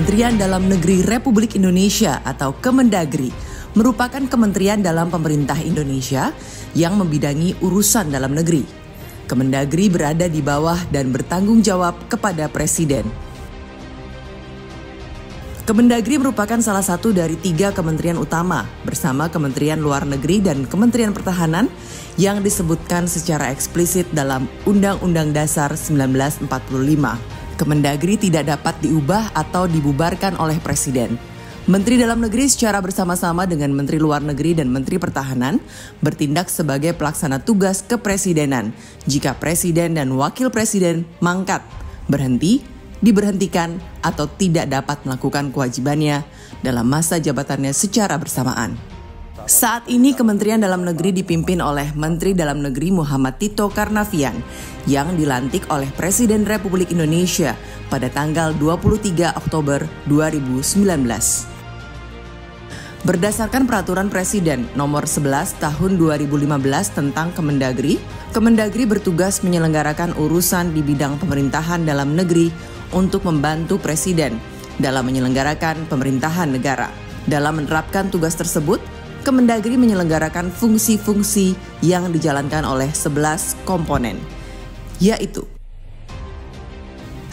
Kementerian Dalam Negeri Republik Indonesia atau Kemendagri merupakan kementerian dalam pemerintah Indonesia yang membidangi urusan dalam negeri. Kemendagri berada di bawah dan bertanggung jawab kepada Presiden. Kemendagri merupakan salah satu dari 3 kementerian utama bersama Kementerian Luar Negeri dan Kementerian Pertahanan yang disebutkan secara eksplisit dalam Undang-Undang Dasar 1945. Kemendagri tidak dapat diubah atau dibubarkan oleh Presiden. Menteri Dalam Negeri secara bersama-sama dengan Menteri Luar Negeri dan Menteri Pertahanan bertindak sebagai pelaksana tugas kepresidenan jika Presiden dan Wakil Presiden mangkat, berhenti, diberhentikan, atau tidak dapat melakukan kewajibannya dalam masa jabatannya secara bersamaan. Saat ini Kementerian Dalam Negeri dipimpin oleh Menteri Dalam Negeri Muhammad Tito Karnavian yang dilantik oleh Presiden Republik Indonesia pada tanggal 23 Oktober 2019. Berdasarkan Peraturan Presiden Nomor 11 Tahun 2015 tentang Kemendagri, Kemendagri bertugas menyelenggarakan urusan di bidang pemerintahan dalam negeri untuk membantu Presiden dalam menyelenggarakan pemerintahan negara. Dalam menerapkan tugas tersebut, Kemendagri menyelenggarakan fungsi-fungsi yang dijalankan oleh 11 komponen, yaitu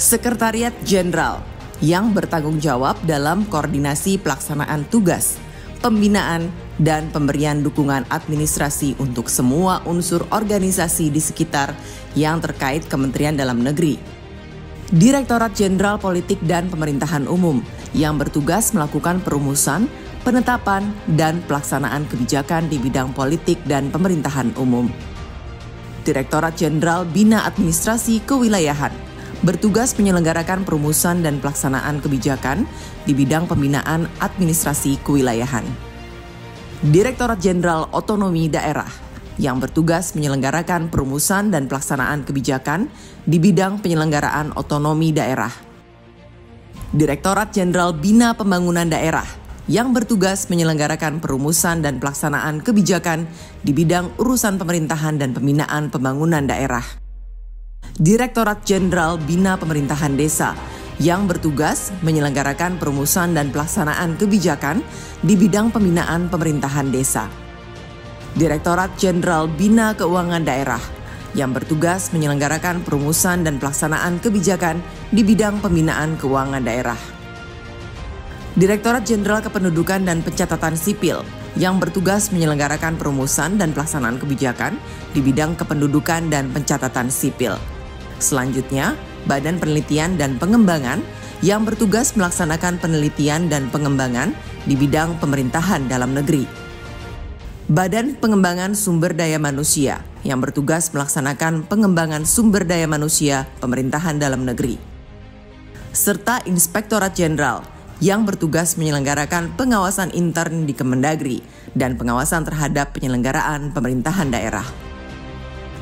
Sekretariat Jenderal yang bertanggung jawab dalam koordinasi pelaksanaan tugas, pembinaan, dan pemberian dukungan administrasi untuk semua unsur organisasi di sekitar yang terkait Kementerian Dalam Negeri. Direktorat Jenderal Politik dan Pemerintahan Umum yang bertugas melakukan perumusan, penetapan, dan pelaksanaan kebijakan di bidang politik dan pemerintahan umum. Direktorat Jenderal Bina Administrasi Kewilayahan bertugas menyelenggarakan perumusan dan pelaksanaan kebijakan di bidang pembinaan administrasi kewilayahan. Direktorat Jenderal Otonomi Daerah yang bertugas menyelenggarakan perumusan dan pelaksanaan kebijakan di bidang penyelenggaraan otonomi daerah. Direktorat Jenderal Bina Pembangunan Daerah yang bertugas menyelenggarakan perumusan dan pelaksanaan kebijakan di bidang urusan pemerintahan dan pembinaan pembangunan daerah. Direktorat Jenderal Bina Pemerintahan Desa yang bertugas menyelenggarakan perumusan dan pelaksanaan kebijakan di bidang pembinaan pemerintahan desa. Direktorat Jenderal Bina Keuangan Daerah yang bertugas menyelenggarakan perumusan dan pelaksanaan kebijakan di bidang pembinaan keuangan daerah. Direktorat Jenderal Kependudukan dan Pencatatan Sipil yang bertugas menyelenggarakan perumusan dan pelaksanaan kebijakan di bidang kependudukan dan pencatatan sipil. Selanjutnya, Badan Penelitian dan Pengembangan yang bertugas melaksanakan penelitian dan pengembangan di bidang pemerintahan dalam negeri. Badan Pengembangan Sumber Daya Manusia yang bertugas melaksanakan pengembangan sumber daya manusia pemerintahan dalam negeri. Serta Inspektorat Jenderal yang bertugas menyelenggarakan pengawasan intern di Kemendagri dan pengawasan terhadap penyelenggaraan pemerintahan daerah.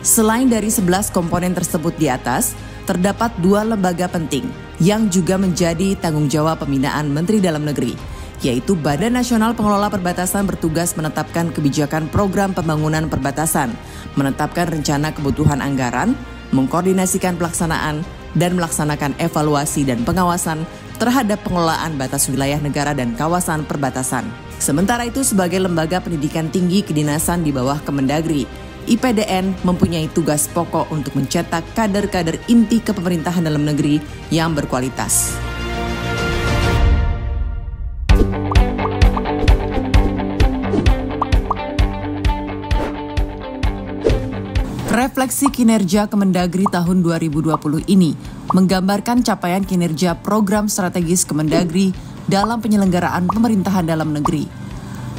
Selain dari 11 komponen tersebut di atas, terdapat 2 lembaga penting yang juga menjadi tanggung jawab pembinaan Menteri Dalam Negeri, yaitu Badan Nasional Pengelola Perbatasan bertugas menetapkan kebijakan program pembangunan perbatasan, menetapkan rencana kebutuhan anggaran, mengkoordinasikan pelaksanaan, dan melaksanakan evaluasi dan pengawasan terhadap pengelolaan batas wilayah negara dan kawasan perbatasan. Sementara itu, sebagai lembaga pendidikan tinggi kedinasan di bawah Kemendagri, IPDN mempunyai tugas pokok untuk mencetak kader-kader inti kepemerintahan dalam negeri yang berkualitas. Refleksi kinerja Kemendagri tahun 2020 ini menggambarkan capaian kinerja program strategis Kemendagri dalam penyelenggaraan pemerintahan dalam negeri.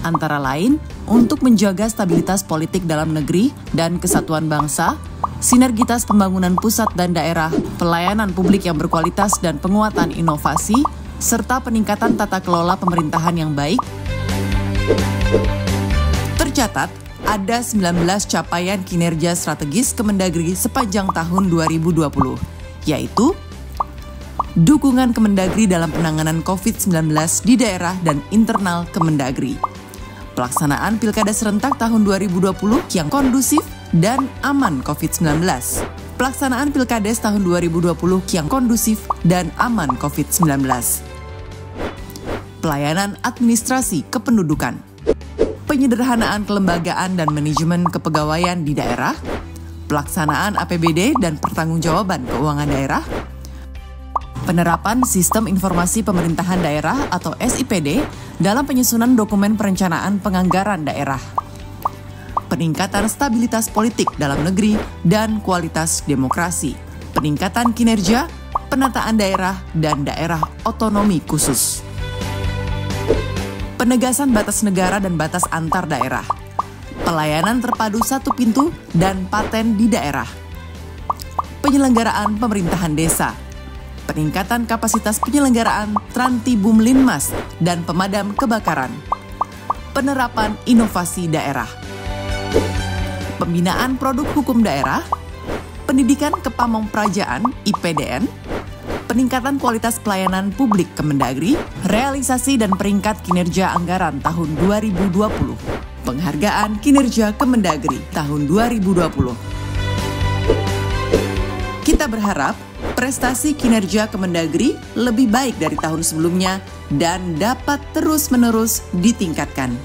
Antara lain, untuk menjaga stabilitas politik dalam negeri dan kesatuan bangsa, sinergitas pembangunan pusat dan daerah, pelayanan publik yang berkualitas dan penguatan inovasi, serta peningkatan tata kelola pemerintahan yang baik. Tercatat, ada 19 capaian kinerja strategis Kemendagri sepanjang tahun 2020, yaitu dukungan Kemendagri dalam penanganan COVID-19 di daerah dan internal Kemendagri, pelaksanaan Pilkada serentak tahun 2020 yang kondusif dan aman COVID-19, pelaksanaan Pilkades tahun 2020 yang kondusif dan aman COVID-19, pelayanan administrasi kependudukan, penyederhanaan kelembagaan dan manajemen kepegawaian di daerah, pelaksanaan APBD dan pertanggungjawaban keuangan daerah, penerapan Sistem Informasi Pemerintahan Daerah atau SIPD dalam penyusunan dokumen perencanaan penganggaran daerah, peningkatan stabilitas politik dalam negeri dan kualitas demokrasi, peningkatan kinerja, penataan daerah dan daerah otonomi khusus, penegasan batas negara dan batas antar daerah, pelayanan terpadu satu pintu dan paten di daerah, penyelenggaraan pemerintahan desa, peningkatan kapasitas penyelenggaraan Trantibum Linmas dan pemadam kebakaran, penerapan inovasi daerah, pembinaan produk hukum daerah, pendidikan kepamongprajaan IPDN, peningkatan kualitas pelayanan publik Kemendagri, realisasi dan peringkat kinerja anggaran tahun 2020, penghargaan kinerja Kemendagri tahun 2020. Kita berharap prestasi kinerja Kemendagri lebih baik dari tahun sebelumnya dan dapat terus-menerus ditingkatkan.